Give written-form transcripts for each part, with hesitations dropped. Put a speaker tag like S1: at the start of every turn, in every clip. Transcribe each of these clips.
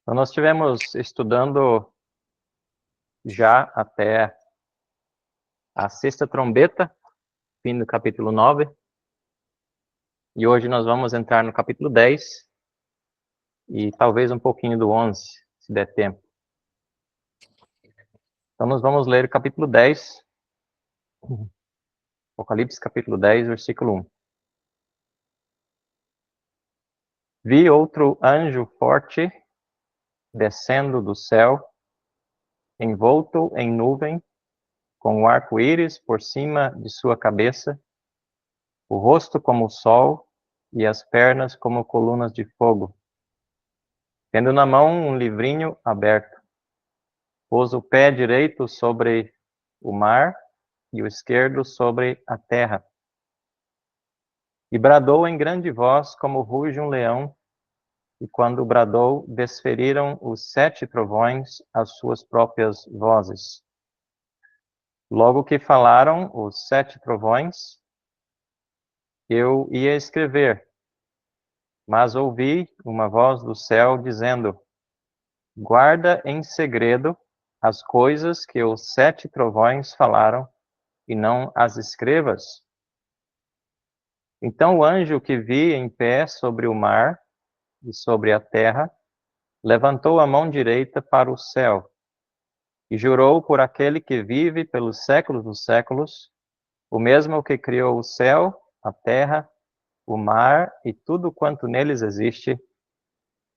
S1: Então, nós estivemos estudando já até a sexta trombeta, fim do capítulo 9. E hoje nós vamos entrar no capítulo 10 e talvez um pouquinho do 11, se der tempo. Então, nós vamos ler o capítulo 10, Apocalipse capítulo 10, versículo 1. Vi outro anjo forte descendo do céu, envolto em nuvem, com o arco-íris por cima de sua cabeça, o rosto como o sol e as pernas como colunas de fogo. Tendo na mão um livrinho aberto, pôs o pé direito sobre o mar e o esquerdo sobre a terra. E bradou em grande voz como ruge um leão, e quando bradou, desferiram os 7 trovões as suas próprias vozes. Logo que falaram os 7 trovões, eu ia escrever, mas ouvi uma voz do céu dizendo: guarda em segredo as coisas que os 7 trovões falaram, e não as escrevas. Então o anjo que vi em pé sobre o mar e sobre a terra, levantou a mão direita para o céu, e jurou por aquele que vive pelos séculos dos séculos, o mesmo que criou o céu, a terra, o mar e tudo quanto neles existe,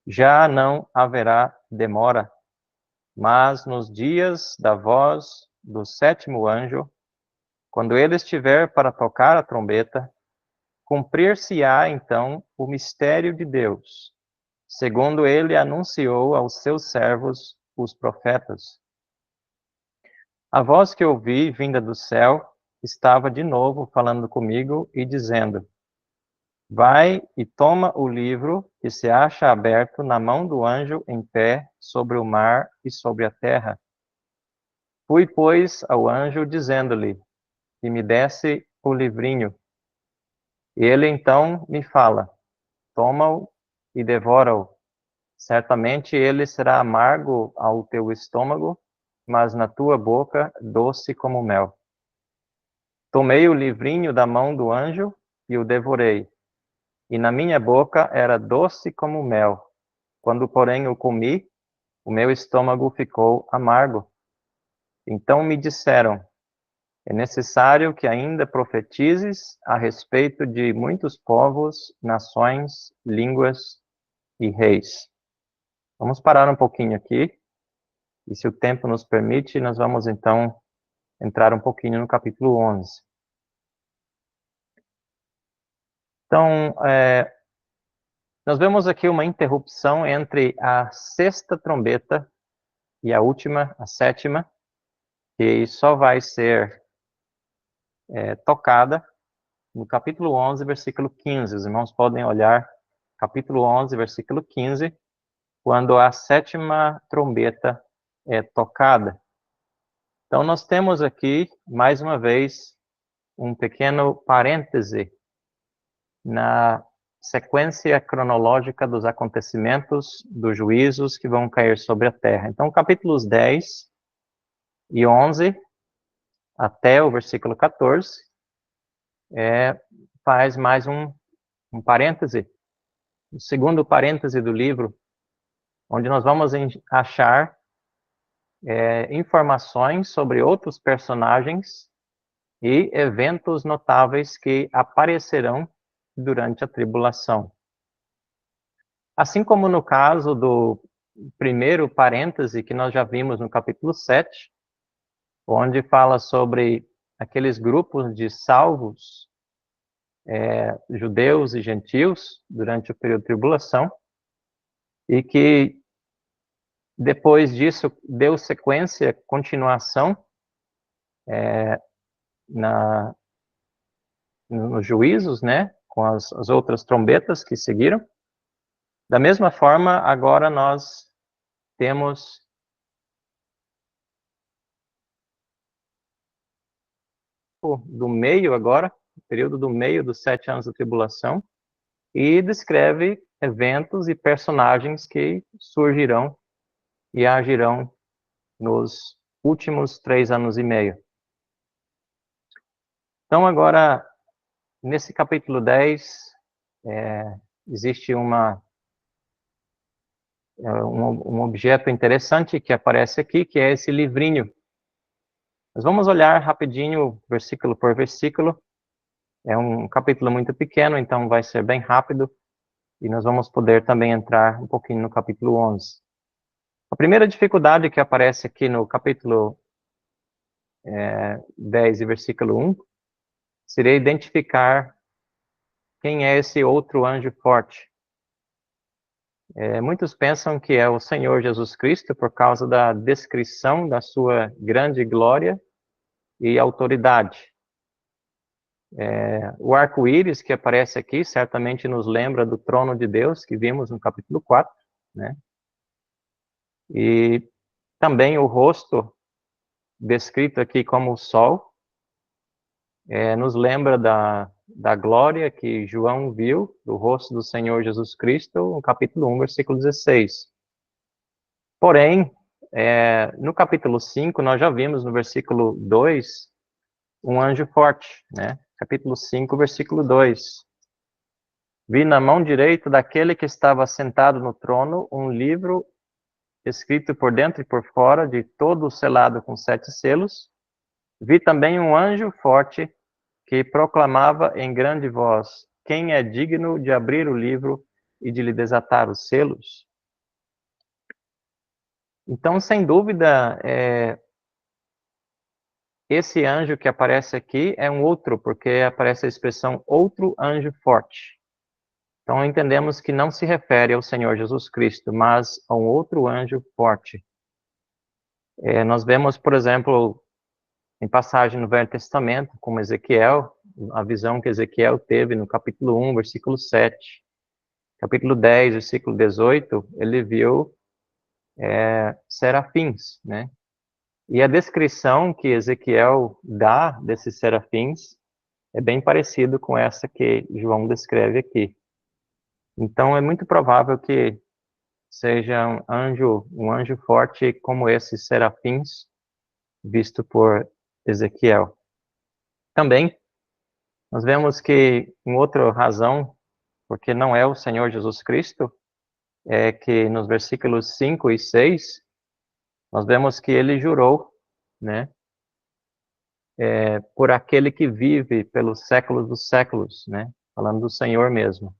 S1: já não haverá demora, mas nos dias da voz do 7º anjo, quando ele estiver para tocar a trombeta, cumprir-se-á então o mistério de Deus, segundo ele anunciou aos seus servos, os profetas. A voz que ouvi, vinda do céu, estava de novo falando comigo e dizendo: vai e toma o livro que se acha aberto na mão do anjo em pé sobre o mar e sobre a terra. Fui, pois, ao anjo, dizendo-lhe que me desse o livrinho. Ele então me fala: toma-o e devora-o. Certamente ele será amargo ao teu estômago, mas na tua boca doce como mel. Tomei o livrinho da mão do anjo e o devorei, e na minha boca era doce como mel. Quando, porém, o comi, o meu estômago ficou amargo. Então me disseram: é necessário que ainda profetizes a respeito de muitos povos, nações, línguas e reis. Vamos parar um pouquinho aqui, e se o tempo nos permite, nós vamos então entrar um pouquinho no capítulo 11. Então, nós vemos aqui uma interrupção entre a sexta trombeta e a última, a 7ª, que só vai ser tocada no capítulo 11, versículo 15. Os irmãos podem olhar capítulo 11, versículo 15, quando a 7ª trombeta é tocada. Então, nós temos aqui, mais uma vez, um pequeno parêntese na sequência cronológica dos acontecimentos, dos juízos que vão cair sobre a terra. Então, capítulos 10 e 11, até o versículo 14, faz mais um parêntese, o segundo parêntese do livro, onde nós vamos achar informações sobre outros personagens e eventos notáveis que aparecerão durante a tribulação. Assim como no caso do primeiro parêntese que nós já vimos no capítulo 7, onde fala sobre aqueles grupos de salvos, judeus e gentios, durante o período de tribulação, e que depois disso deu sequência, continuação, nos juízos, né, com as outras trombetas que seguiram. Da mesma forma, agora nós temos do meio agora, o período do meio dos 7 anos da tribulação, e descreve eventos e personagens que surgirão e agirão nos últimos 3 anos e meio. Então, agora, nesse capítulo 10, existe um objeto interessante que aparece aqui, que é esse livrinho. Nós vamos olhar rapidinho, versículo por versículo. É um capítulo muito pequeno, então vai ser bem rápido. E nós vamos poder também entrar um pouquinho no capítulo 11. A primeira dificuldade que aparece aqui no capítulo 10 e versículo 1 seria identificar quem é esse outro anjo forte. Muitos pensam que é o Senhor Jesus Cristo por causa da descrição da sua grande glória e autoridade. O arco-íris que aparece aqui certamente nos lembra do trono de Deus que vimos no capítulo 4, né? E também o rosto descrito aqui como o sol nos lembra da glória que João viu do rosto do Senhor Jesus Cristo no capítulo 1, versículo 16. Porém, no capítulo 5, nós já vimos no versículo 2 um anjo forte, né? Capítulo 5, versículo 2. Vi na mão direita daquele que estava sentado no trono um livro escrito por dentro e por fora, de todo selado com 7 selos. Vi também um anjo forte que proclamava em grande voz: quem é digno de abrir o livro e de lhe desatar os selos? Então, sem dúvida, esse anjo que aparece aqui é um outro, porque aparece a expressão outro anjo forte. Então, entendemos que não se refere ao Senhor Jesus Cristo, mas a um outro anjo forte. Nós vemos, por exemplo, em passagem no Velho Testamento, como Ezequiel, a visão que Ezequiel teve no capítulo 1, versículo 7. Capítulo 10, versículo 18, ele viu serafins, né? E a descrição que Ezequiel dá desses serafins é bem parecido com essa que João descreve aqui. Então, é muito provável que seja um anjo forte como esses serafins visto por Ezequiel. Também, nós vemos que uma outra razão, porque não é o Senhor Jesus Cristo, é que nos versículos 5 e 6, nós vemos que ele jurou, né, por aquele que vive pelos séculos dos séculos, né, falando do Senhor mesmo.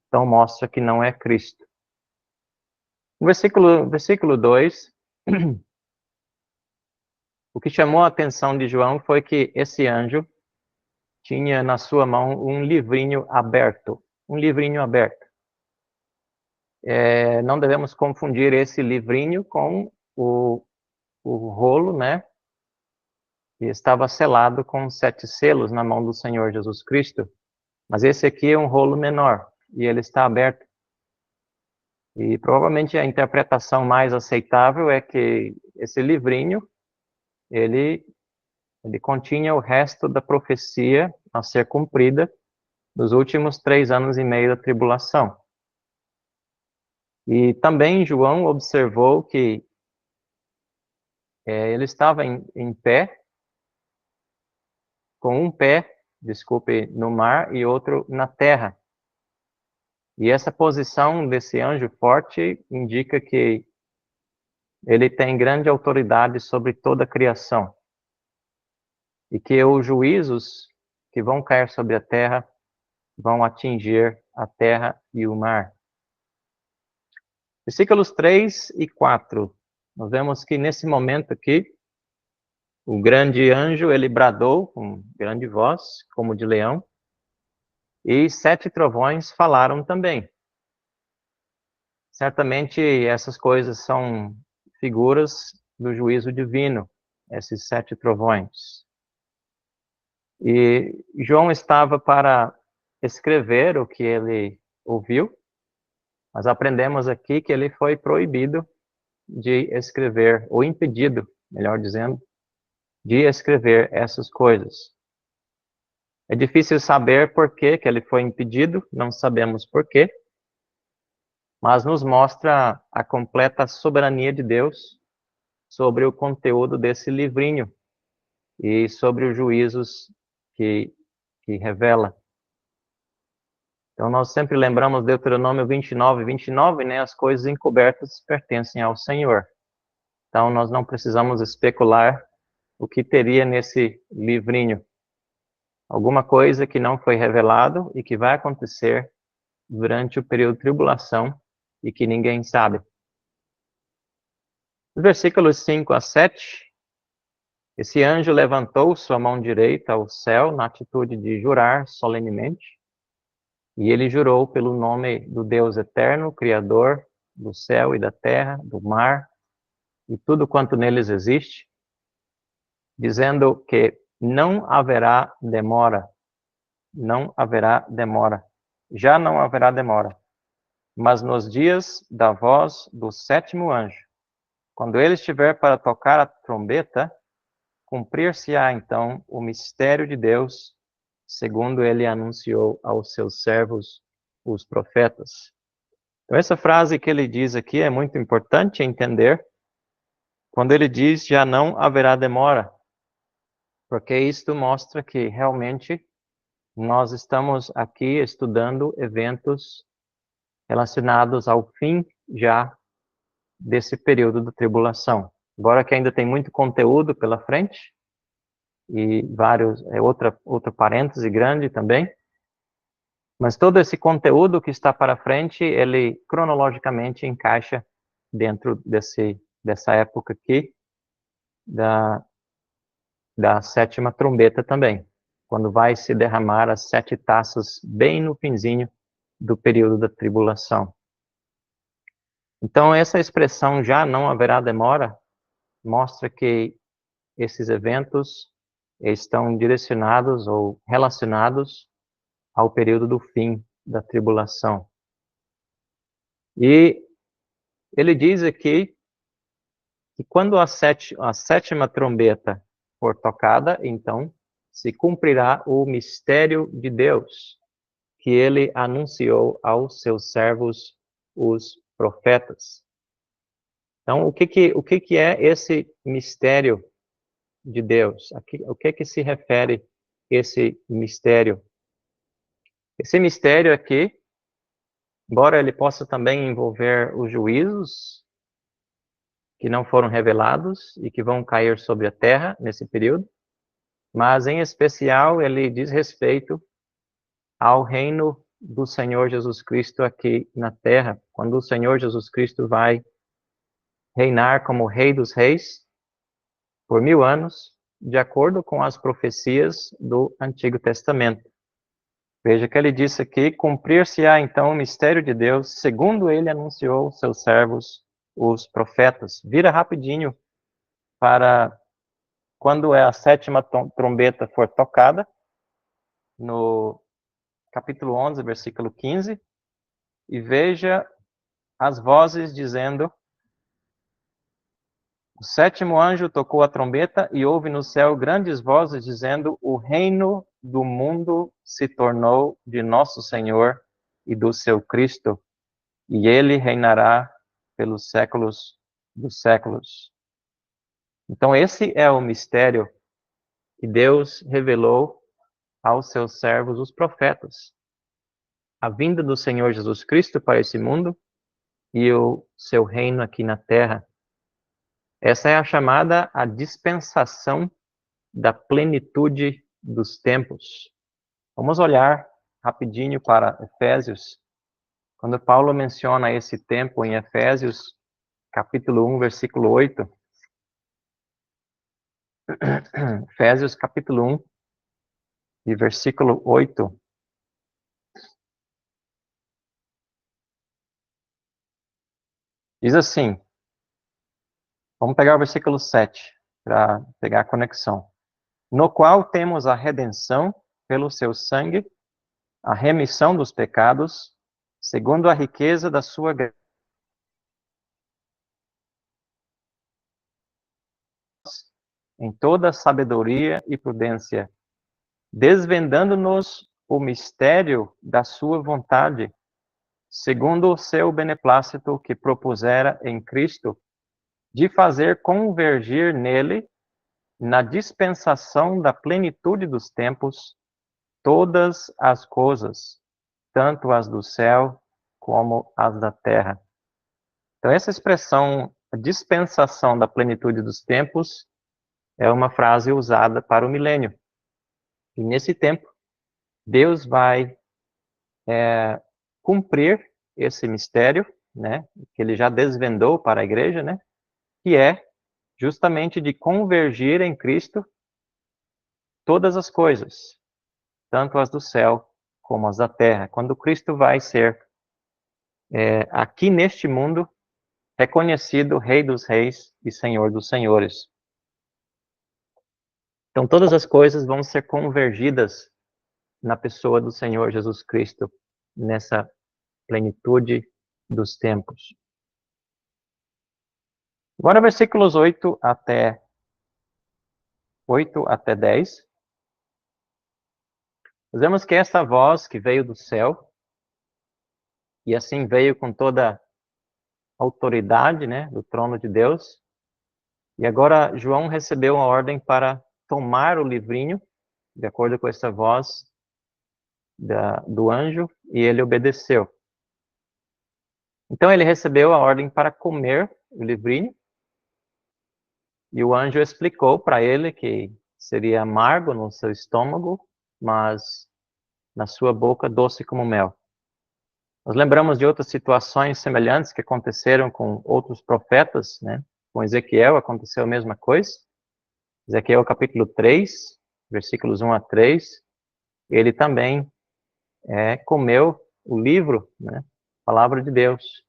S1: Então, mostra que não é Cristo. No versículo 2, o que chamou a atenção de João foi que esse anjo tinha na sua mão um livrinho aberto. Um livrinho aberto. Não devemos confundir esse livrinho com o rolo, né? Que estava selado com 7 selos na mão do Senhor Jesus Cristo. Mas esse aqui é um rolo menor e ele está aberto. E provavelmente a interpretação mais aceitável é que esse livrinho, ele continha o resto da profecia a ser cumprida nos últimos 3 anos e meio da tribulação. E também João observou que ele estava em pé, com um pé, no mar e outro na terra. E essa posição desse anjo forte indica que ele tem grande autoridade sobre toda a criação. E que os juízos que vão cair sobre a terra vão atingir a terra e o mar. Versículos 3 e 4. Nós vemos que nesse momento aqui, o grande anjo, ele bradou com grande voz, como de leão, e 7 trovões falaram também. Certamente essas coisas são figuras do juízo divino, esses 7 trovões. E João estava para escrever o que ele ouviu, mas aprendemos aqui que ele foi proibido de escrever, ou impedido, melhor dizendo, de escrever essas coisas. É difícil saber por que ele foi impedido, não sabemos por quê, mas nos mostra a completa soberania de Deus sobre o conteúdo desse livrinho e sobre os juízos que revela. Então, nós sempre lembramos Deuteronômio 29, né? As coisas encobertas pertencem ao Senhor. Então, nós não precisamos especular o que teria nesse livrinho. Alguma coisa que não foi revelado e que vai acontecer durante o período de tribulação e que ninguém sabe. Nos versículos 5 a 7, esse anjo levantou sua mão direita ao céu na atitude de jurar solenemente, e ele jurou pelo nome do Deus eterno, Criador do céu e da terra, do mar e tudo quanto neles existe, dizendo que não haverá demora, não haverá demora, já não haverá demora, mas nos dias da voz do sétimo anjo, quando ele estiver para tocar a trombeta, cumprir-se-á então o mistério de Deus, segundo ele anunciou aos seus servos, os profetas. Então, essa frase que ele diz aqui é muito importante entender, quando ele diz já não haverá demora, porque isto mostra que realmente nós estamos aqui estudando eventos relacionados ao fim já desse período da tribulação. Agora que ainda tem muito conteúdo pela frente, e vários, outro parêntese grande também, mas todo esse conteúdo que está para frente, ele cronologicamente encaixa dentro dessa época aqui, da sétima trombeta também, quando vai se derramar as 7 taças bem no finzinho do período da tribulação. Então, essa expressão já não haverá demora mostra que esses eventos estão direcionados ou relacionados ao período do fim da tribulação. E ele diz aqui que quando a sétima trombeta for tocada, então se cumprirá o mistério de Deus, que ele anunciou aos seus servos, os profetas. Então, o que é esse mistério de Deus? O que se refere esse mistério? Esse mistério aqui, embora ele possa também envolver os juízos que não foram revelados e que vão cair sobre a terra nesse período, mas em especial ele diz respeito ao reino do Senhor Jesus Cristo aqui na terra, quando o Senhor Jesus Cristo vai reinar como Rei dos Reis por 1000 anos, de acordo com as profecias do Antigo Testamento. Veja que ele disse aqui, cumprir-se-á então o mistério de Deus, segundo ele anunciou seus servos, os profetas. Vira rapidinho para quando a sétima trombeta for tocada, no capítulo 11, versículo 15, e veja as vozes dizendo: o sétimo anjo tocou a trombeta e houve no céu grandes vozes dizendo: o reino do mundo se tornou de nosso Senhor e do seu Cristo, e ele reinará pelos séculos dos séculos. Então esse é o mistério que Deus revelou aos seus servos, os profetas. A vinda do Senhor Jesus Cristo para esse mundo e o seu reino aqui na terra. Essa é a chamada a dispensação da plenitude dos tempos. Vamos olhar rapidinho para Efésios. Quando Paulo menciona esse tempo em Efésios, capítulo 1, versículo 8. Efésios, capítulo 1, e versículo 8. Diz assim, vamos pegar o versículo 7, para pegar a conexão. No qual temos a redenção pelo seu sangue, a remissão dos pecados, segundo a riqueza da sua graça, em toda sabedoria e prudência, desvendando-nos o mistério da sua vontade, segundo o seu beneplácito que propusera em Cristo, de fazer convergir nele, na dispensação da plenitude dos tempos, todas as coisas, tanto as do céu como as da terra. Então, essa expressão, a dispensação da plenitude dos tempos, é uma frase usada para o milênio. E nesse tempo, Deus vai cumprir esse mistério, né, que ele já desvendou para a igreja, né, que é justamente de convergir em Cristo todas as coisas, tanto as do céu como as da terra. Quando Cristo vai ser, aqui neste mundo, reconhecido Rei dos Reis e Senhor dos Senhores. Então, todas as coisas vão ser convergidas na pessoa do Senhor Jesus Cristo, nessa plenitude dos tempos. Agora, versículos 8 até 10. Nós vemos que essa voz que veio do céu, e assim veio com toda a autoridade, né, do trono de Deus, e agora João recebeu a ordem para tomar o livrinho, de acordo com essa voz do anjo, e ele obedeceu. Então ele recebeu a ordem para comer o livrinho, e o anjo explicou para ele que seria amargo no seu estômago, mas na sua boca doce como mel. Nós lembramos de outras situações semelhantes que aconteceram com outros profetas, né? Com Ezequiel aconteceu a mesma coisa. Ezequiel capítulo 3, versículos 1 a 3. Ele também comeu o livro, né? Palavra de Deus.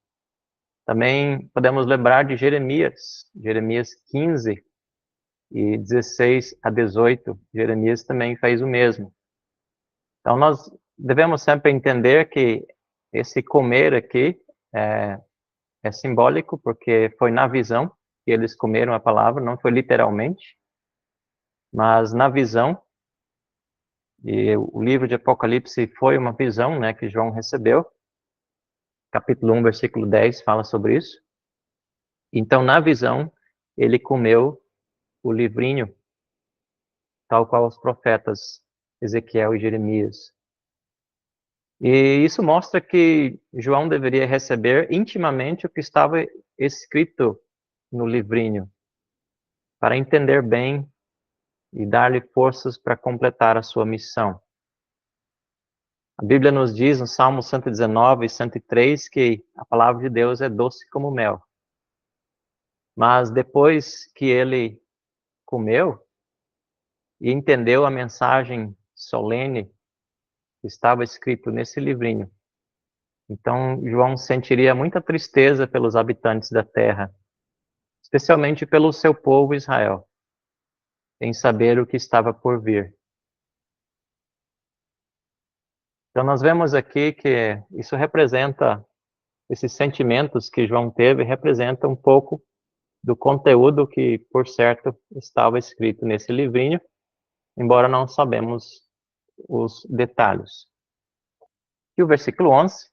S1: Também podemos lembrar de Jeremias 15 e 16 a 18. Jeremias também fez o mesmo. Então nós devemos sempre entender que esse comer aqui é simbólico, porque foi na visão que eles comeram a palavra, não foi literalmente, mas na visão. E o livro de Apocalipse foi uma visão, né, que João recebeu. Capítulo 1, versículo 10 fala sobre isso. Então, na visão, ele comeu o livrinho, tal qual os profetas Ezequiel e Jeremias. E isso mostra que João deveria receber intimamente o que estava escrito no livrinho, para entender bem e dar-lhe forças para completar a sua missão. A Bíblia nos diz no Salmo 119 e 103 que a palavra de Deus é doce como mel. Mas depois que ele comeu e entendeu a mensagem solene que estava escrito nesse livrinho, então João sentiria muita tristeza pelos habitantes da terra, especialmente pelo seu povo Israel, em saber o que estava por vir. Então nós vemos aqui que isso representa, esses sentimentos que João teve, representa um pouco do conteúdo que, por certo, estava escrito nesse livrinho, embora não sabemos os detalhes. E o versículo 11,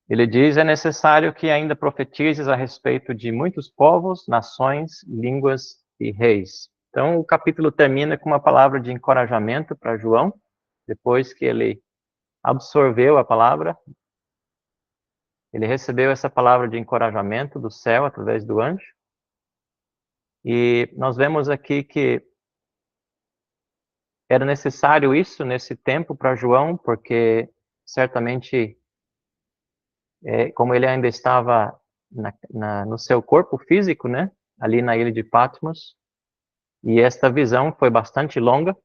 S1: ele diz, é necessário que ainda profetizes a respeito de muitos povos, nações, línguas e reis. Então, o capítulo termina com uma palavra de encorajamento para João, depois que ele absorveu a palavra, ele recebeu essa palavra de encorajamento do céu através do anjo. E nós vemos aqui que era necessário isso nesse tempo para João, porque certamente, como ele ainda estava no seu corpo físico, né, ali na ilha de Patmos, e esta visão foi bastante longa,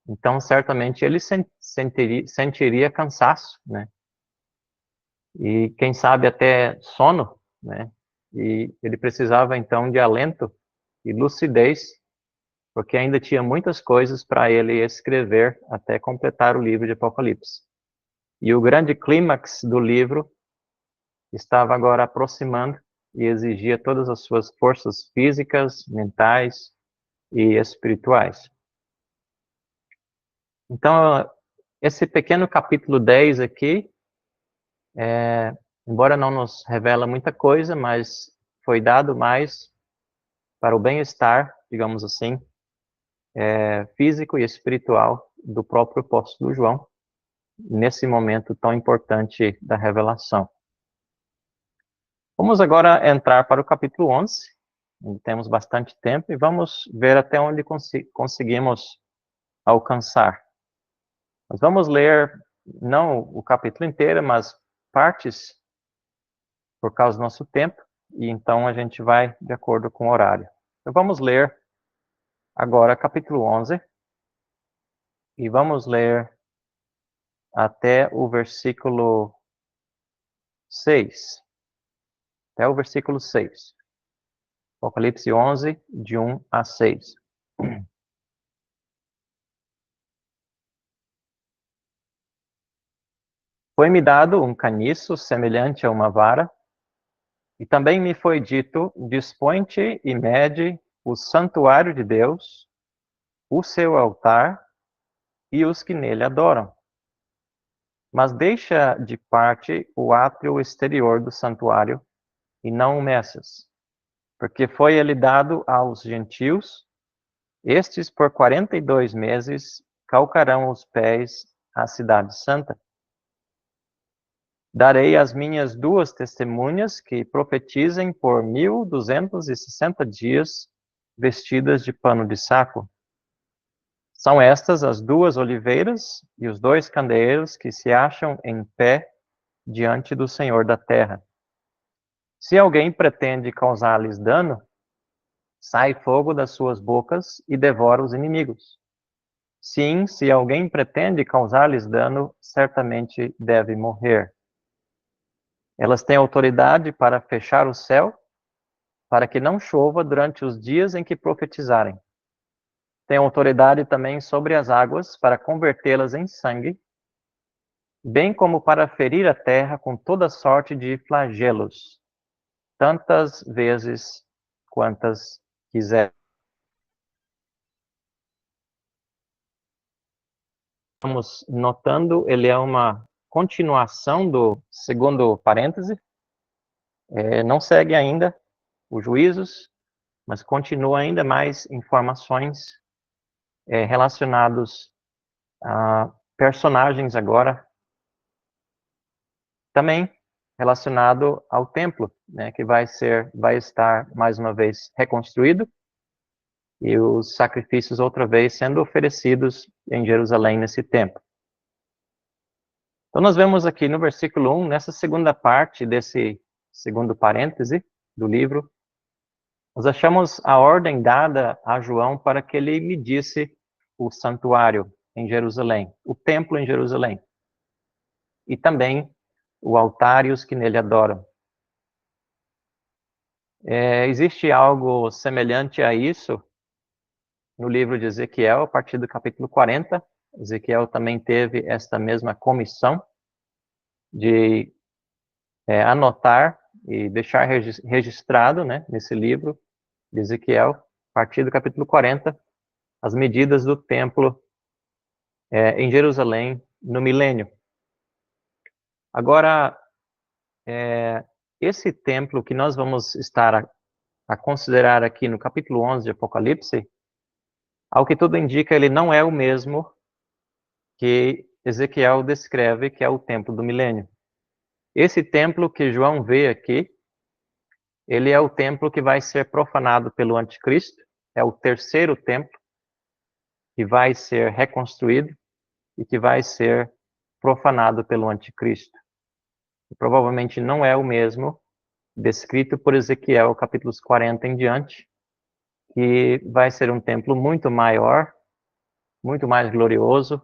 S1: então certamente ele sentiria cansaço, né, e quem sabe até sono, né, e ele precisava então de alento e lucidez, porque ainda tinha muitas coisas para ele escrever até completar o livro de Apocalipse. E o grande clímax do livro estava agora aproximando e exigia todas as suas forças físicas, mentais e espirituais. Então, esse pequeno capítulo 10 aqui, embora não nos revela muita coisa, mas foi dado mais para o bem-estar, digamos assim, físico e espiritual do próprio apóstolo João, nesse momento tão importante da revelação. Vamos agora entrar para o capítulo 11, onde temos bastante tempo, e vamos ver até onde conseguimos alcançar. Nós vamos ler, não o capítulo inteiro, mas partes, por causa do nosso tempo, e então a gente vai de acordo com o horário. Então vamos ler agora capítulo 11, e vamos ler até o versículo 6. Até o versículo 6. Apocalipse 11, de 1 a 6. Foi-me dado um caniço semelhante a uma vara, e também me foi dito: dispõe-te e mede o santuário de Deus, o seu altar e os que nele adoram. Mas deixa de parte o átrio exterior do santuário e não o meças, porque foi ele dado aos gentios. Estes por 42 meses calcarão os pés à cidade santa. Darei as minhas 2 testemunhas que profetizem por 1260 dias, vestidas de pano de saco. São estas as 2 oliveiras e os 2 candeeiros que se acham em pé diante do Senhor da terra. Se alguém pretende causar-lhes dano, sai fogo das suas bocas e devora os inimigos. Sim, se alguém pretende causar-lhes dano, certamente deve morrer. Elas têm autoridade para fechar o céu, para que não chova durante os dias em que profetizarem. Têm autoridade também sobre as águas, para convertê-las em sangue, bem como para ferir a terra com toda sorte de flagelos, tantas vezes quantas quiser. Estamos notando, ele é uma continuação do segundo parêntese, não segue ainda os juízos, mas continua ainda mais informações relacionados a personagens agora, também relacionado ao templo, né, que vai estar mais uma vez reconstruído, e os sacrifícios outra vez sendo oferecidos em Jerusalém nesse tempo. Então nós vemos aqui no versículo 1, nessa segunda parte desse segundo parêntese do livro, nós achamos a ordem dada a João para que ele medisse o santuário em Jerusalém, o templo em Jerusalém, e também o altar e os que nele adoram. Existe algo semelhante a isso no livro de Ezequiel, a partir do capítulo 40. Ezequiel também teve esta mesma comissão de anotar e deixar registrado, né, nesse livro de Ezequiel, a partir do capítulo 40, as medidas do templo em Jerusalém no milênio. Agora, esse templo que nós vamos estar a considerar aqui no capítulo 11 de Apocalipse, ao que tudo indica, ele não é o mesmo que Ezequiel descreve, que é o templo do milênio. Esse templo que João vê aqui, ele é o templo que vai ser profanado pelo anticristo, é o terceiro templo que vai ser reconstruído e que vai ser profanado pelo anticristo. E provavelmente não é o mesmo descrito por Ezequiel, capítulos 40 em diante, que vai ser um templo muito maior, muito mais glorioso,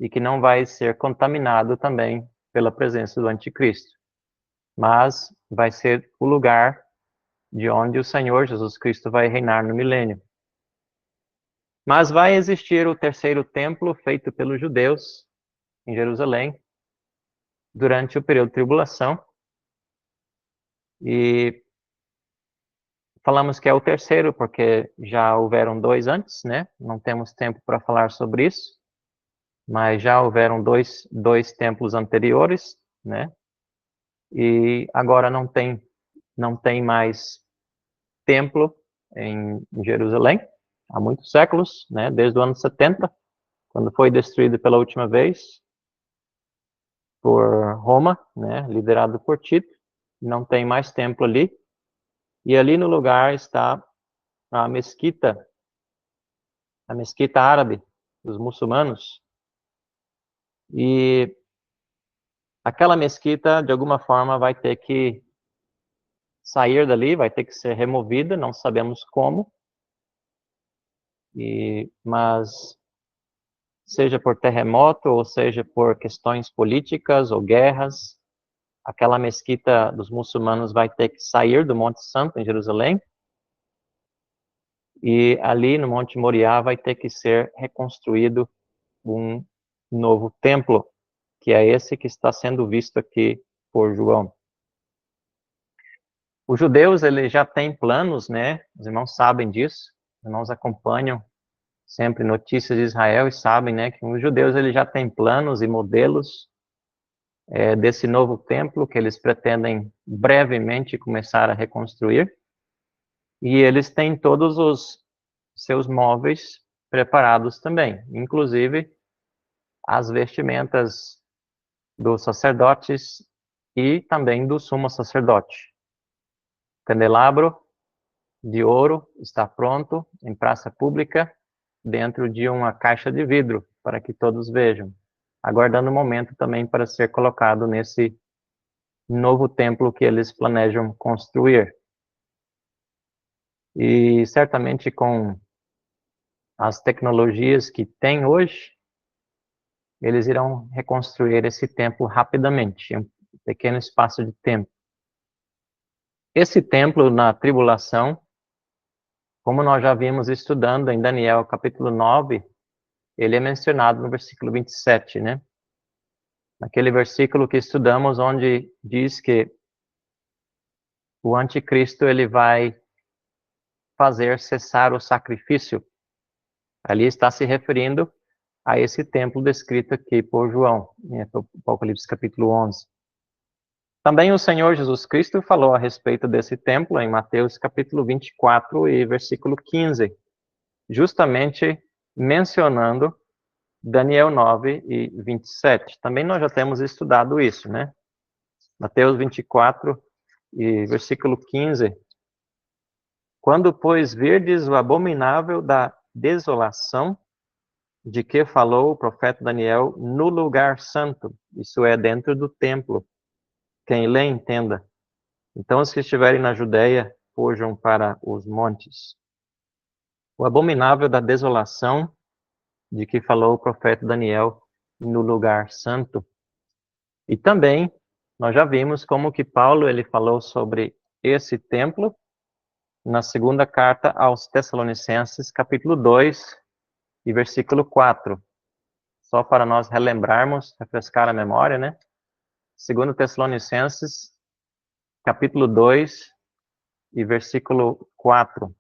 S1: e que não vai ser contaminado também pela presença do anticristo. Mas vai ser o lugar de onde o Senhor Jesus Cristo vai reinar no milênio. Mas vai existir o terceiro templo feito pelos judeus em Jerusalém durante o período de tribulação. E falamos que é o terceiro porque já houveram 2 antes, né? Não temos tempo para falar sobre isso. mas já houveram dois templos anteriores, né? E agora não tem mais templo em Jerusalém, há muitos séculos, né? Desde o ano 70, quando foi destruído pela última vez por Roma, né? Liderado por Tito, não tem mais templo ali. E ali no lugar está a mesquita árabe dos muçulmanos. E aquela mesquita, de alguma forma, vai ter que sair dali, vai ter que ser removida, não sabemos como. Mas seja por terremoto, ou seja por questões políticas ou guerras, aquela mesquita dos muçulmanos vai ter que sair do Monte Santo, em Jerusalém, e ali no Monte Moriá vai ter que ser reconstruído um novo templo, que é esse que está sendo visto aqui por João. Os judeus, eles já têm planos, né? Os irmãos sabem disso, os irmãos acompanham sempre notícias de Israel e sabem, né, que os judeus, eles já têm planos e modelos desse novo templo que eles pretendem brevemente começar a reconstruir. E eles têm todos os seus móveis preparados também, inclusive as vestimentas dos sacerdotes e também do sumo sacerdote. O candelabro de ouro está pronto em praça pública, dentro de uma caixa de vidro, para que todos vejam, aguardando o momento também para ser colocado nesse novo templo que eles planejam construir. E certamente com as tecnologias que tem hoje, eles irão reconstruir esse templo rapidamente, em um pequeno espaço de tempo. Esse templo na tribulação, como nós já vimos estudando em Daniel capítulo 9, ele é mencionado no versículo 27, né? Naquele versículo que estudamos, onde diz que o anticristo ele vai fazer cessar o sacrifício. Ali está se referindo a esse templo descrito aqui por João, em Apocalipse capítulo 11. Também o Senhor Jesus Cristo falou a respeito desse templo em Mateus capítulo 24 e versículo 15, justamente mencionando Daniel 9 e 27. Também nós já temos estudado isso, né? Mateus 24 e versículo 15. Quando, pois, virdes o abominável da desolação, de que falou o profeta Daniel no lugar santo, isso é, dentro do templo. Quem lê, entenda. Então, os que estiverem na Judéia, fujam para os montes. O abominável da desolação, de que falou o profeta Daniel no lugar santo. E também, nós já vimos como que Paulo ele falou sobre esse templo na segunda carta aos Tessalonicenses, capítulo 2 e versículo 4. Só para nós relembrarmos, refrescar a memória, né? 2 Tessalonicenses, capítulo 2 e versículo 4.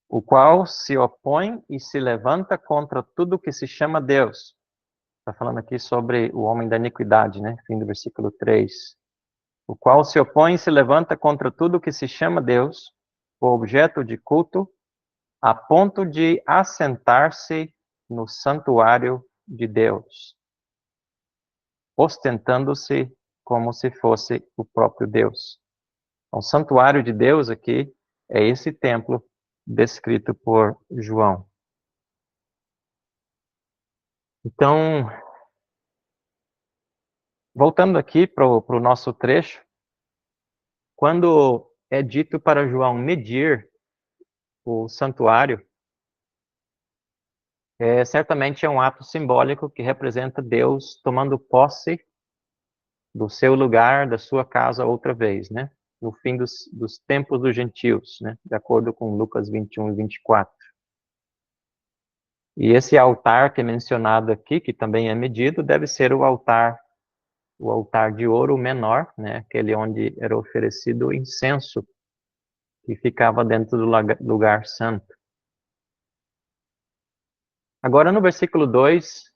S1: O qual se opõe e se levanta contra tudo que se chama Deus. Está falando aqui sobre o homem da iniquidade, né? Fim do versículo 3. O qual se opõe e se levanta contra tudo que se chama Deus, o objeto de culto, a ponto de assentar-se no santuário de Deus, ostentando-se como se fosse o próprio Deus. O santuário de Deus aqui é esse templo descrito por João. Então, voltando aqui para o nosso trecho, quando é dito para João medir o santuário, certamente é um ato simbólico que representa Deus tomando posse do seu lugar, da sua casa outra vez, né? No fim dos tempos dos gentios, né? De acordo com Lucas 21 e 24. E esse altar que é mencionado aqui, que também é medido, deve ser o altar o altar de ouro menor, né, aquele onde era oferecido o incenso, que ficava dentro do lugar santo. Agora, no versículo 2,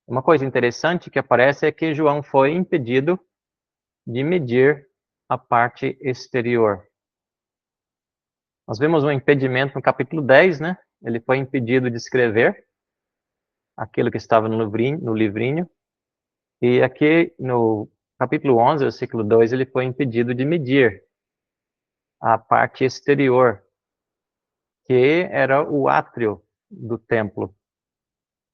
S1: uma coisa interessante que aparece é que João foi impedido de medir a parte exterior. Nós vemos um impedimento no capítulo 10, né? Ele foi impedido de escrever aquilo que estava no livrinho. E aqui no capítulo 11, versículo 2, ele foi impedido de medir a parte exterior, que era o átrio do templo.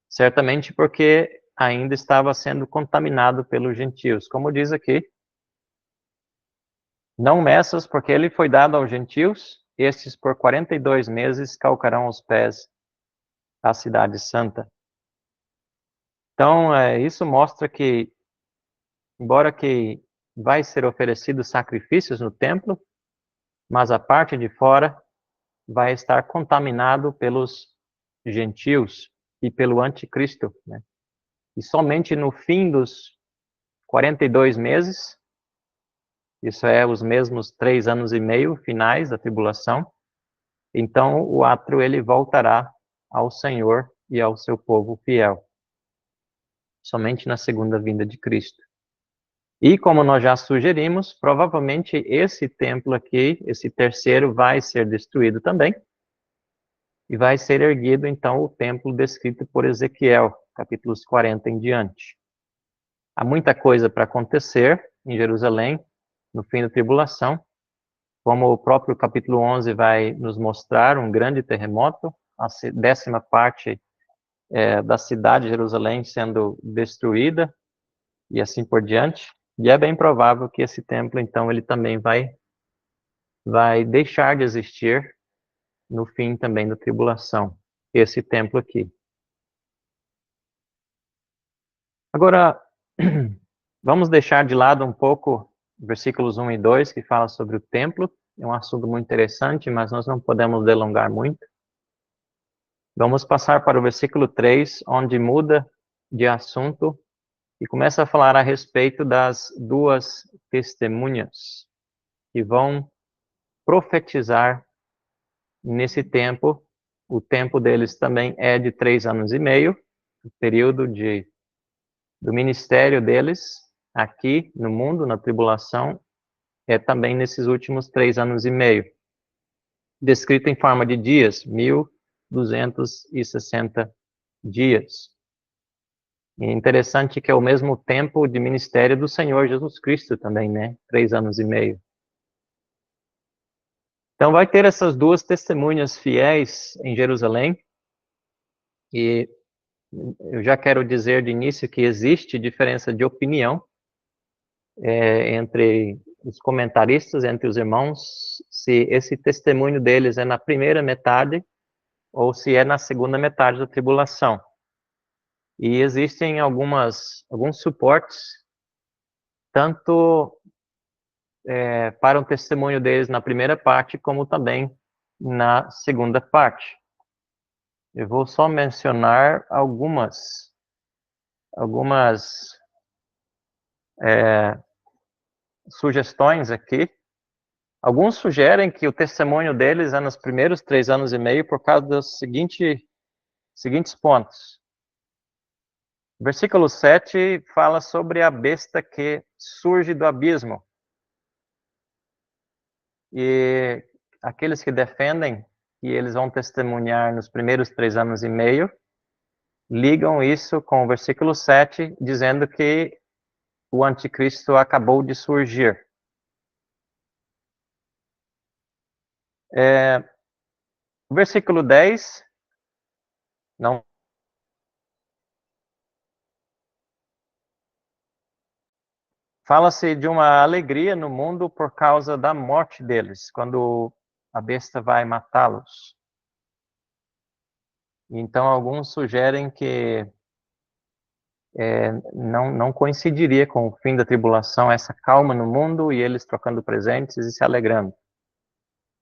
S1: Certamente porque ainda estava sendo contaminado pelos gentios. Como diz aqui, não meças, porque ele foi dado aos gentios, estes por 42 meses calcarão os pés à cidade santa. Então, isso mostra que, embora que vai ser oferecidos sacrifícios no templo, mas a parte de fora vai estar contaminado pelos gentios e pelo anticristo, né? E somente no fim dos 42 meses, isso é os mesmos 3 anos e meio finais da tribulação, então o átrio ele voltará ao Senhor e ao seu povo fiel, somente na segunda vinda de Cristo. E como nós já sugerimos, provavelmente esse templo aqui, esse terceiro, vai ser destruído também, e vai ser erguido então o templo descrito por Ezequiel, capítulos 40 em diante. Há muita coisa para acontecer em Jerusalém no fim da tribulação, como o próprio capítulo 11 vai nos mostrar, um grande terremoto, a 10ª parte da cidade de Jerusalém sendo destruída, e assim por diante. E é bem provável que esse templo, então, ele também vai deixar de existir no fim também da tribulação, esse templo aqui. Agora, vamos deixar de lado um pouco versículos 1 e 2, que fala sobre o templo. É um assunto muito interessante, mas nós não podemos delongar muito. Vamos passar para o versículo 3, onde muda de assunto e começa a falar a respeito das duas testemunhas que vão profetizar nesse tempo. O tempo deles também é de 3 anos e meio, o período do ministério deles aqui no mundo, na tribulação, é também nesses últimos 3 anos e meio. Descrito em forma de dias, 1260 dias. E é interessante que é o mesmo tempo de ministério do Senhor Jesus Cristo também, né? 3 anos e meio. Então vai ter essas duas testemunhas fiéis em Jerusalém. E eu já quero dizer de início que existe diferença de opinião entre os comentaristas, entre os irmãos, se esse testemunho deles é na primeira metade ou se é na segunda metade da tribulação. E existem alguns suportes, tanto para o testemunho deles na primeira parte, como também na segunda parte. Eu vou só mencionar algumas sugestões aqui. Alguns sugerem que o testemunho deles é nos primeiros 3 anos e meio por causa dos seguintes pontos. Versículo 7 fala sobre a besta que surge do abismo. E aqueles que defendem que eles vão testemunhar nos primeiros 3 anos e meio, ligam isso com o versículo 7, dizendo que o anticristo acabou de surgir. O versículo 10, não. Fala-se de uma alegria no mundo por causa da morte deles, quando a besta vai matá-los. Então, alguns sugerem que não coincidiria com o fim da tribulação, essa calma no mundo e eles trocando presentes e se alegrando.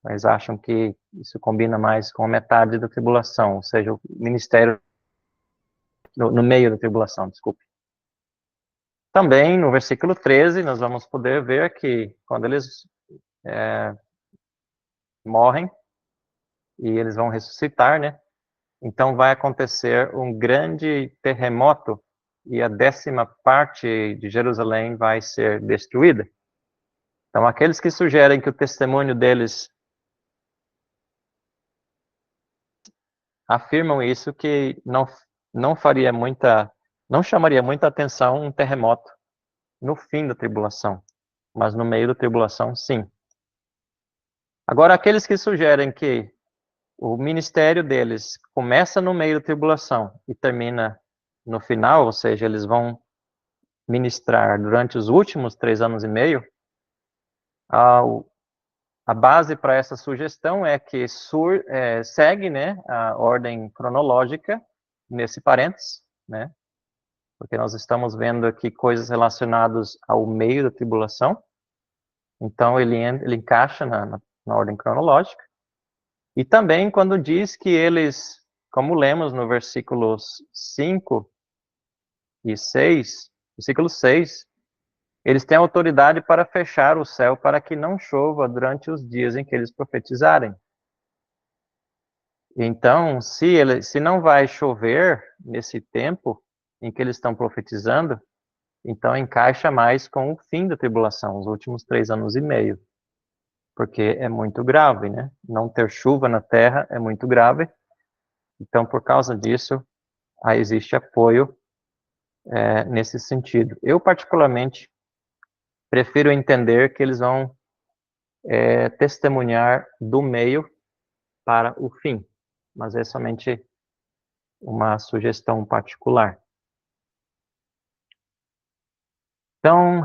S1: Mas acham que isso combina mais com a metade da tribulação, ou seja, o ministério no meio da tribulação, desculpe. Também no versículo 13, nós vamos poder ver que quando eles morrem e eles vão ressuscitar, né? Então vai acontecer um grande terremoto e a 10ª parte de Jerusalém vai ser destruída. Então aqueles que sugerem que o testemunho deles afirmam isso, que não chamaria muita atenção um terremoto no fim da tribulação, mas no meio da tribulação, sim. Agora, aqueles que sugerem que o ministério deles começa no meio da tribulação e termina no final, ou seja, eles vão ministrar durante os últimos 3 anos e meio, a base para essa sugestão é que segue, né, a ordem cronológica nesse parênteses, né, porque nós estamos vendo aqui coisas relacionadas ao meio da tribulação, então ele encaixa na ordem cronológica. E também quando diz que eles, como lemos no versículos 5 e 6, versículo 6, eles têm autoridade para fechar o céu para que não chova durante os dias em que eles profetizarem. Então, se não vai chover nesse tempo em que eles estão profetizando, então encaixa mais com o fim da tribulação, os últimos 3 anos e meio. Porque é muito grave, né? Não ter chuva na terra é muito grave. Então, por causa disso, aí existe apoio nesse sentido. Eu, particularmente, prefiro entender que eles vão testemunhar do meio para o fim. Mas é somente uma sugestão particular. Então,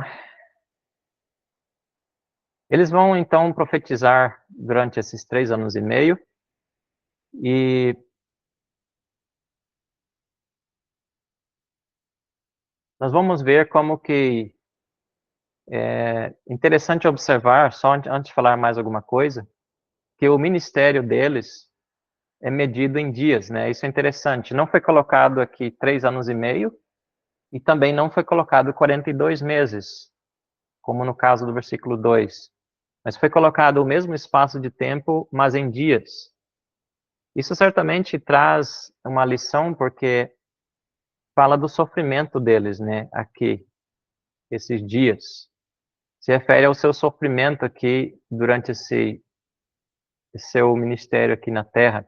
S1: eles vão, então, profetizar durante esses 3 anos e meio. E nós vamos ver como que é interessante observar, só antes de falar mais alguma coisa, que o ministério deles é medido em dias, né? Isso é interessante. Não foi colocado aqui 3 anos e meio e também não foi colocado 42 meses, como no caso do versículo 2. Mas foi colocado o mesmo espaço de tempo, mas em dias. Isso certamente traz uma lição, porque fala do sofrimento deles, né? Aqui, esses dias. Se refere ao seu sofrimento aqui durante esse seu ministério aqui na Terra,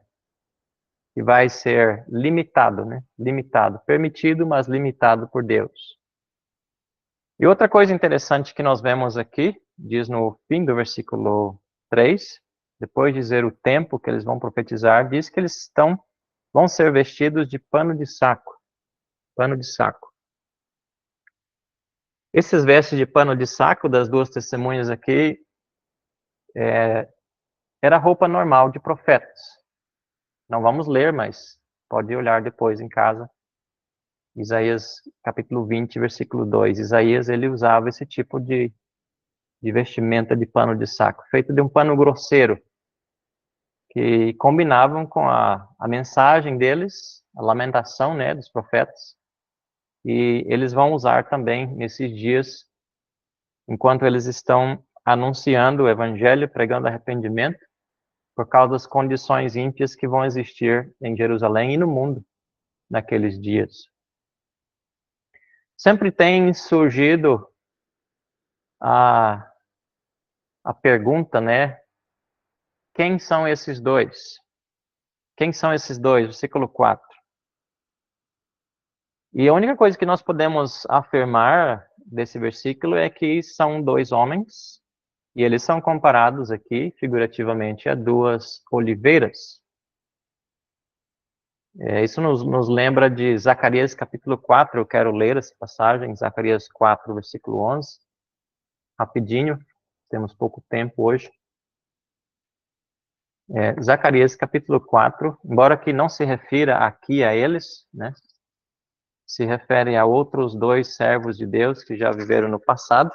S1: que vai ser limitado, né? Limitado, permitido, mas limitado por Deus. E outra coisa interessante que nós vemos aqui, diz no fim do versículo 3, depois de dizer o tempo que eles vão profetizar, diz que eles vão ser vestidos de pano de saco. Pano de saco. Esses vestes de pano de saco das 2 testemunhas aqui era roupa normal de profetas. Não vamos ler, mas pode olhar depois em casa. Isaías capítulo 20, versículo 2. Isaías, ele usava esse tipo de vestimenta de pano de saco, feito de um pano grosseiro, que combinavam com a mensagem deles, a lamentação, né, dos profetas. E eles vão usar também nesses dias, enquanto eles estão anunciando o evangelho, pregando arrependimento, por causa das condições ímpias que vão existir em Jerusalém e no mundo naqueles dias. Sempre tem surgido a pergunta, né? Quem são esses dois? Quem são esses dois? Versículo 4. E a única coisa que nós podemos afirmar desse versículo é que são 2 homens, e eles são comparados aqui, figurativamente, a 2 oliveiras. Isso nos lembra de Zacarias capítulo 4, eu quero ler essa passagem, Zacarias 4, versículo 11, rapidinho, temos pouco tempo hoje. Zacarias capítulo 4, embora que não se refira aqui a eles, né, se refere a outros 2 servos de Deus que já viveram no passado,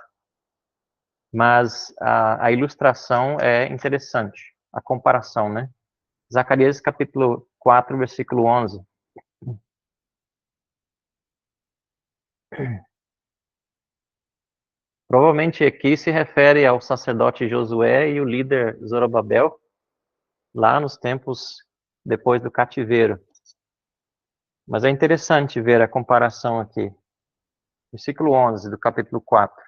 S1: mas a ilustração é interessante, a comparação, né? Zacarias capítulo 4, versículo 11. Provavelmente aqui se refere ao sacerdote Josué e o líder Zorobabel, lá nos tempos depois do cativeiro. Mas é interessante ver a comparação aqui. Versículo 11 do capítulo 4.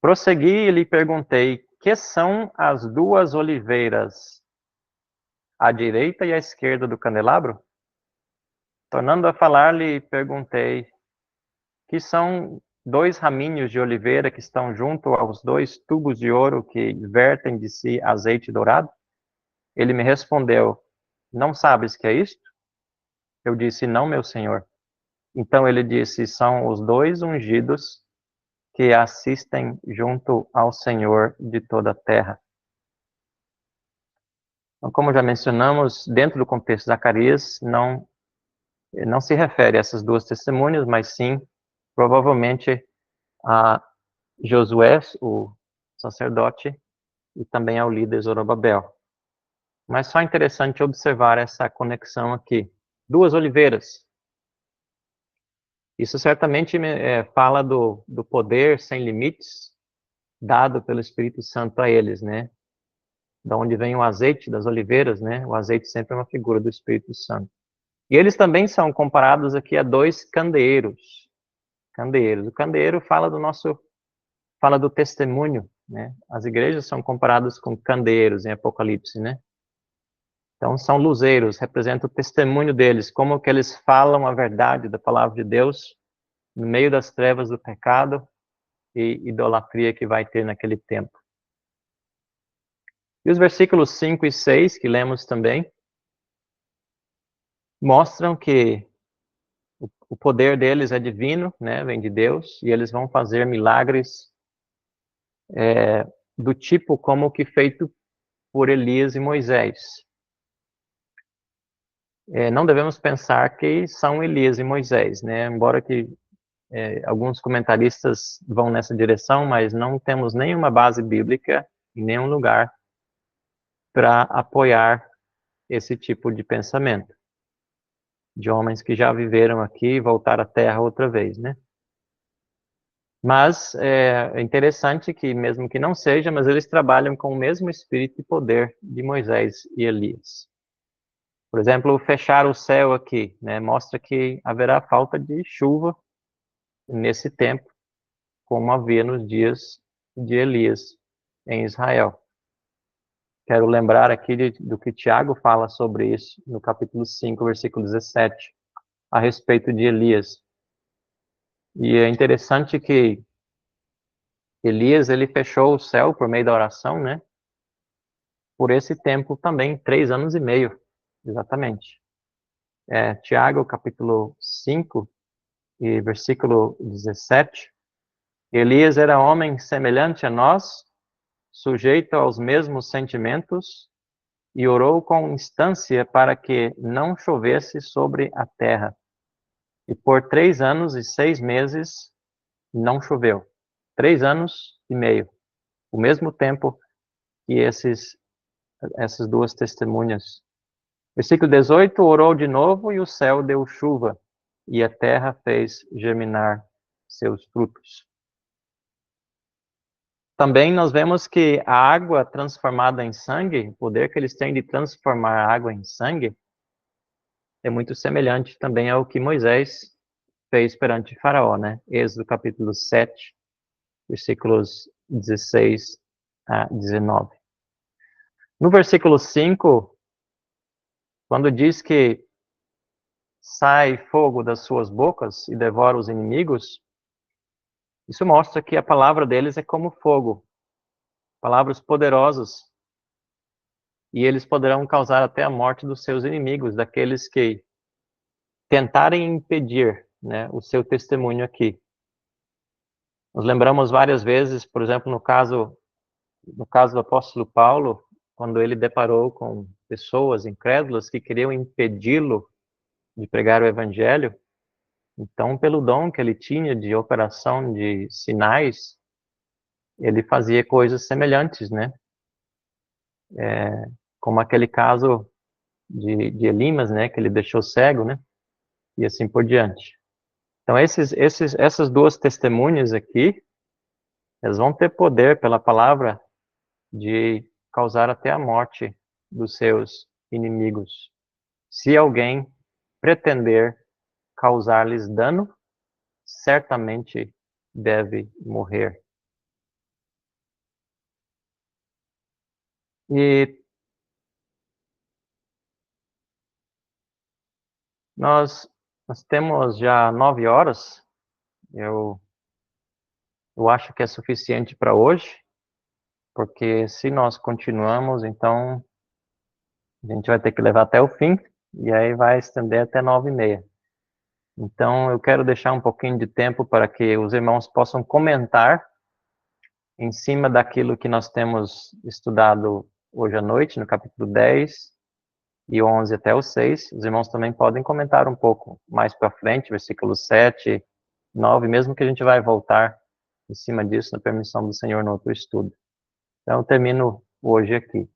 S1: Prossegui e lhe perguntei: que são as duas oliveiras, à direita e à esquerda do candelabro? Tornando a falar, lhe perguntei: que são dois raminhos de oliveira que estão junto aos dois tubos de ouro que vertem de si azeite dourado? Ele me respondeu: não sabes que é isto? Eu disse: não, meu senhor. Então ele disse: são os dois ungidos que assistem junto ao Senhor de toda a terra. Então, como já mencionamos, dentro do contexto de Zacarias, não se refere a essas duas testemunhas, mas sim, provavelmente, a Josué, o sacerdote, e também ao líder Zorobabel. Mas só interessante observar essa conexão aqui. Duas oliveiras. Isso certamente fala do poder sem limites dado pelo Espírito Santo a eles, né? Da onde vem o azeite das oliveiras, né? O azeite sempre é uma figura do Espírito Santo. E eles também são comparados aqui a dois candeeiros. Candeeiros. O candeeiro fala do testemunho, né? As igrejas são comparadas com candeeiros em Apocalipse, né? Então são luzeiros, representa o testemunho deles, como que eles falam a verdade da palavra de Deus no meio das trevas do pecado e idolatria que vai ter naquele tempo. E os versículos 5 e 6, que lemos também, mostram que o poder deles é divino, né, vem de Deus, e eles vão fazer milagres do tipo como o que feito por Elias e Moisés. Não devemos pensar que são Elias e Moisés, né, embora que alguns comentaristas vão nessa direção, mas não temos nenhuma base bíblica em nenhum lugar para apoiar esse tipo de pensamento, de homens que já viveram aqui e voltaram à Terra outra vez, né? Mas é interessante que, mesmo que não seja, mas eles trabalham com o mesmo espírito e poder de Moisés e Elias. Por exemplo, fechar o céu aqui, né, mostra que haverá falta de chuva nesse tempo, como havia nos dias de Elias em Israel. Quero lembrar aqui do que Tiago fala sobre isso no capítulo 5, versículo 17, a respeito de Elias. E é interessante que Elias, ele fechou o céu por meio da oração, né? Por esse tempo também, 3 anos e meio, exatamente. Tiago, capítulo 5, e versículo 17. Elias era homem semelhante a nós, sujeito aos mesmos sentimentos, e orou com instância para que não chovesse sobre a terra. E por 3 anos e 6 meses não choveu. 3 anos e meio. O mesmo tempo que essas duas testemunhas. Versículo 18, orou de novo e o céu deu chuva, e a terra fez germinar seus frutos. Também nós vemos que a água transformada em sangue, o poder que eles têm de transformar a água em sangue, é muito semelhante também ao que Moisés fez perante Faraó, né? Êxodo capítulo 7, versículos 16 a 19. No versículo 5, quando diz que sai fogo das suas bocas e devora os inimigos, isso mostra que a palavra deles é como fogo, palavras poderosas, e eles poderão causar até a morte dos seus inimigos, daqueles que tentarem impedir, né, o seu testemunho aqui. Nós lembramos várias vezes, por exemplo, no caso do apóstolo Paulo, quando ele deparou com pessoas incrédulas que queriam impedi-lo de pregar o evangelho. Então, pelo dom que ele tinha de operação de sinais, ele fazia coisas semelhantes, né? Como aquele caso de Elimas, né? Que ele deixou cego, né? E assim por diante. Então, essas duas testemunhas aqui, elas vão ter poder pela palavra de causar até a morte dos seus inimigos. Se alguém pretender causar-lhes dano, certamente deve morrer. E nós temos já 9 horas. Eu acho que é suficiente para hoje, porque se nós continuamos, então a gente vai ter que levar até o fim, e aí vai estender até 9h30. Então eu quero deixar um pouquinho de tempo para que os irmãos possam comentar em cima daquilo que nós temos estudado hoje à noite, no capítulo 10 e 11 até o 6. Os irmãos também podem comentar um pouco mais para frente, versículos 7, 9, mesmo que a gente vai voltar em cima disso, na permissão do Senhor, no outro estudo. Então, eu termino hoje aqui.